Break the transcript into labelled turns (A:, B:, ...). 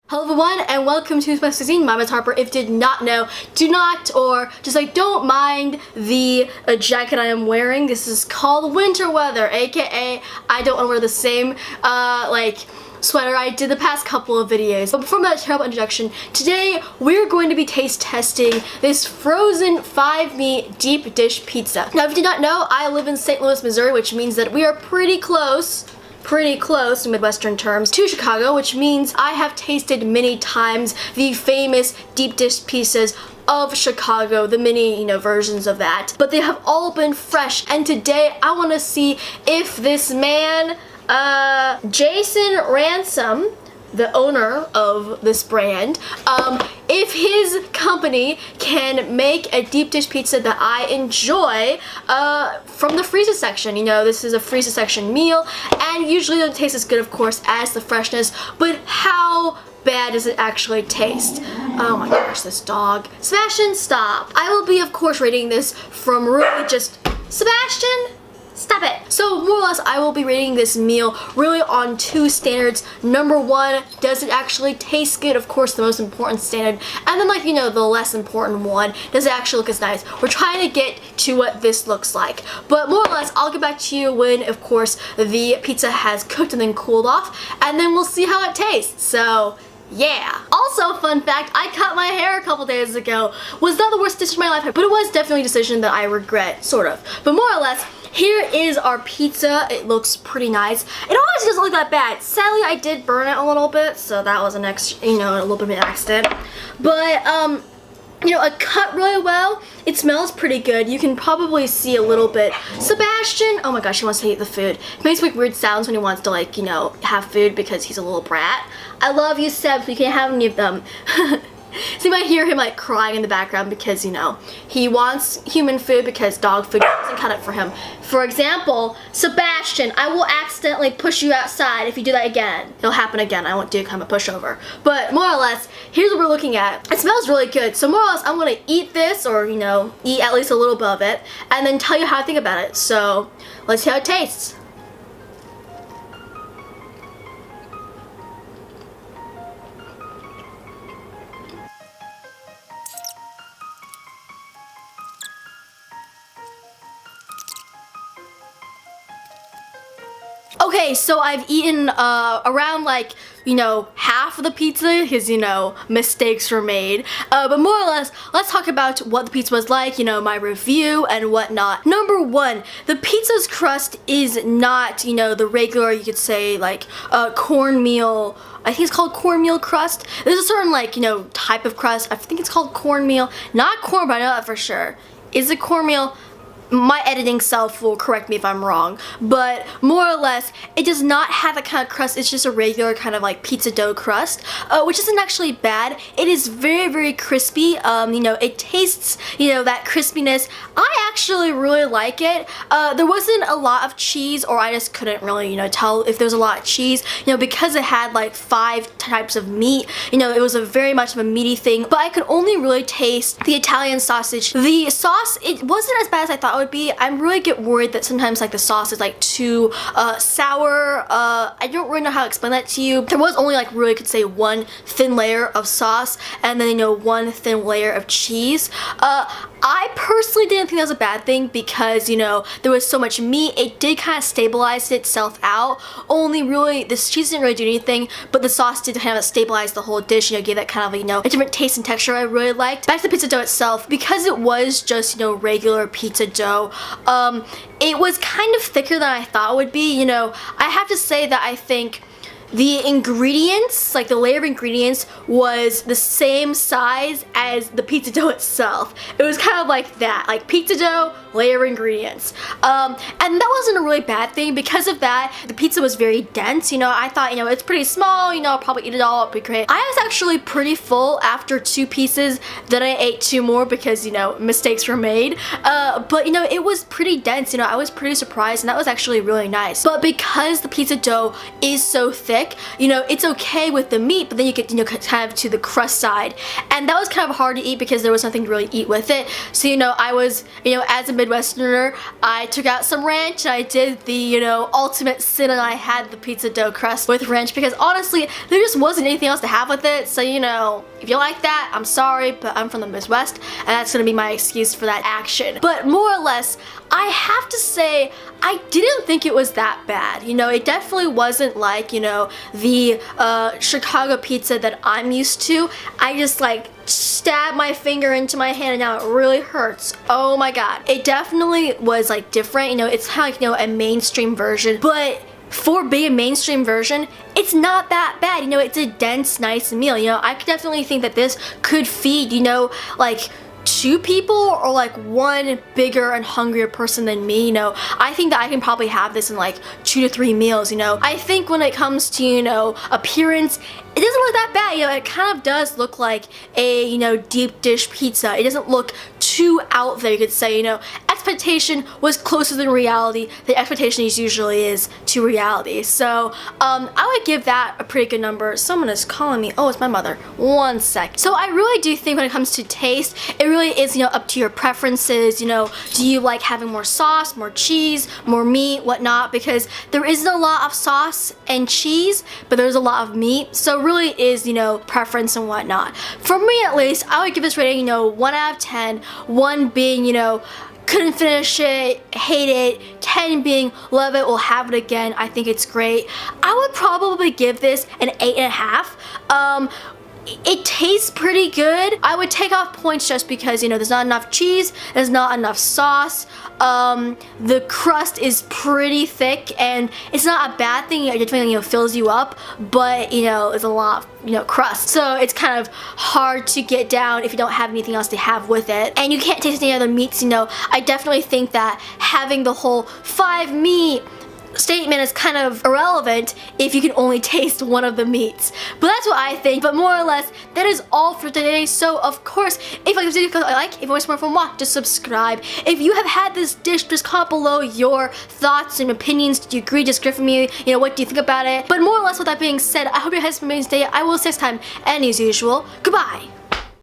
A: Hello everyone and welcome to Miss Cuisine. My name is Harper. If you did not know, do not or just like don't mind the jacket I am wearing. This is called winter weather, aka I don't want to wear the same sweater I did the past couple of videos. But before that terrible introduction, today we're going to be taste testing this frozen 5-meat deep dish pizza. Now if you did not know, I live in St. Louis, Missouri, which means that we are pretty close in Midwestern terms to Chicago, which means I have tasted many times the famous deep dish pizzas of Chicago, the mini, versions of that. But they have all been fresh, and today I want to see if this man, Jason Ransom, the owner of this brand, if his company can make a deep dish pizza that I enjoy from the freezer section. This is a freezer section meal, and usually it doesn't taste as good, of course, as the freshness, but how bad does it actually taste? Oh my gosh, this dog. Sebastian, stop. I will be, of course, rating this from really just, Sebastian, stop it. So more or less, I will be rating this meal really on two standards. Number one, does it actually taste good? Of course, the most important standard. And then the less important one, does it actually look as nice? We're trying to get to what this looks like. But more or less, I'll get back to you when, of course, the pizza has cooked and then cooled off. And then we'll see how it tastes. So yeah. Also, fun fact, I cut my hair a couple days ago. Was not the worst decision of my life, but it was definitely a decision that I regret, sort of. But more or less, here is our pizza. It looks pretty nice. It honestly doesn't look that bad. Sadly, I did burn it a little bit, so that was a little bit of an accident. But, it cut really well. It smells pretty good. You can probably see a little bit. Sebastian, oh my gosh, he wants to eat the food. He makes weird sounds when he wants to have food because he's a little brat. I love you, Seb, so you can't have any of them. So you might hear him crying in the background because, he wants human food because dog food doesn't cut it for him. For example, Sebastian, I will accidentally push you outside if you do that again. It'll happen again. I won't do kind of a pushover. But more or less, here's what we're looking at. It smells really good. So more or less, I'm going to eat this or, eat at least a little bit of it and then tell you how I think about it. So let's see how it tastes. Okay, so I've eaten around half of the pizza because, mistakes were made. But more or less, let's talk about what the pizza was like, my review and whatnot. Number one, the pizza's crust is not, the regular, you could say, cornmeal. I think it's called cornmeal crust. There's a certain, type of crust. I think it's called cornmeal. Not corn, but I know that for sure. Is it cornmeal? My editing self will correct me if I'm wrong, but more or less, it does not have that kind of crust. It's just a regular kind of pizza dough crust, which isn't actually bad. It is very, very crispy. It tastes, that crispiness. I actually really like it. There wasn't a lot of cheese, or I just couldn't really, tell if there was a lot of cheese, because it had 5 types of meat. It was a very much of a meaty thing, but I could only really taste the Italian sausage. The sauce, it wasn't as bad as I thought it would be. I really get worried that sometimes the sauce is too sour. I don't really know how to explain that to you. There was only really could say one thin layer of sauce and then one thin layer of cheese. I personally didn't think that was a bad thing because there was so much meat. It did kind of stabilize itself out. Only really this cheese didn't really do anything, but the sauce did kind of stabilize the whole dish. Gave that kind of a different taste and texture I really liked. Back to the pizza dough itself, because it was just regular pizza dough. It was kind of thicker than I thought it would be. I have to say that I think the ingredients, the layer of ingredients, was the same size as the pizza dough itself. It was kind of like that, pizza dough, layer of ingredients. And that wasn't a really bad thing. Because of that, the pizza was very dense. I thought, it's pretty small, I'll probably eat it all, it'll be great. I was actually pretty full after 2 pieces. Then I ate 2 more because, mistakes were made. But, it was pretty dense, I was pretty surprised, and that was actually really nice. But because the pizza dough is so thick, it's okay with the meat, but then you get, kind of to the crust side. And that was kind of hard to eat because there was nothing to really eat with it. So, I was, as a Midwesterner, I took out some ranch and I did the, you know, ultimate sin, and I had the pizza dough crust with ranch because honestly, there just wasn't anything else to have with it. So, you know, if you like that, I'm sorry, but I'm from the Midwest and that's gonna be my excuse for that action. But more or less, I have to say, I didn't think it was that bad. You know, it definitely wasn't like, you know, the Chicago pizza that I'm used to. I just like stabbed my finger into my hand and now it really hurts. Oh my god. It definitely was like different. You know, it's kind of like, you know, a mainstream version, but for being a mainstream version, it's not that bad. You know, it's a dense, nice meal. You know, I could definitely think that this could feed, you know, like 2 people or like 1 bigger and hungrier person than me. You know, I think that I can probably have this in like 2 to 3 meals. You know, I think when it comes to, you know, appearance, it doesn't look that bad. You know, it kind of does look like a, you know, deep dish pizza. It doesn't look too out there, you could say. You know, expectation was closer than reality. The expectation usually is to reality. So I would give that a pretty good number. Someone is calling me. Oh, it's my mother. 1 sec. So I really do think when it comes to taste, it really is, you know, up to your preferences. You know, do you like having more sauce, more cheese, more meat, whatnot? Because there isn't a lot of sauce and cheese, but there's a lot of meat. So really is, you know, preference and whatnot. For me at least, I would give this rating, you know, 1 out of 10. 1 being, you know, couldn't finish it, hate it. 10 being love it, will have it again. I think it's great. I would probably give this an 8.5. It tastes pretty good. I would take off points just because, you know, there's not enough cheese, there's not enough sauce. The crust is pretty thick and it's not a bad thing. It definitely, you know, fills you up, but, you know, there's a lot of, you know, crust. So it's kind of hard to get down if you don't have anything else to have with it. And you can't taste any other meats, you know. I definitely think that having the whole 5 meat statement is kind of irrelevant if you can only taste one of the meats. But that's what I think. But more or less, that is all for today. So of course, if you like this video, if you want more from moi, just subscribe. If you have had this dish, just comment below your thoughts and opinions. Do you agree, disagree with me? You know, what do you think about it? But more or less, with that being said, I hope you have an amazing day. I will see you next time, and as usual, goodbye.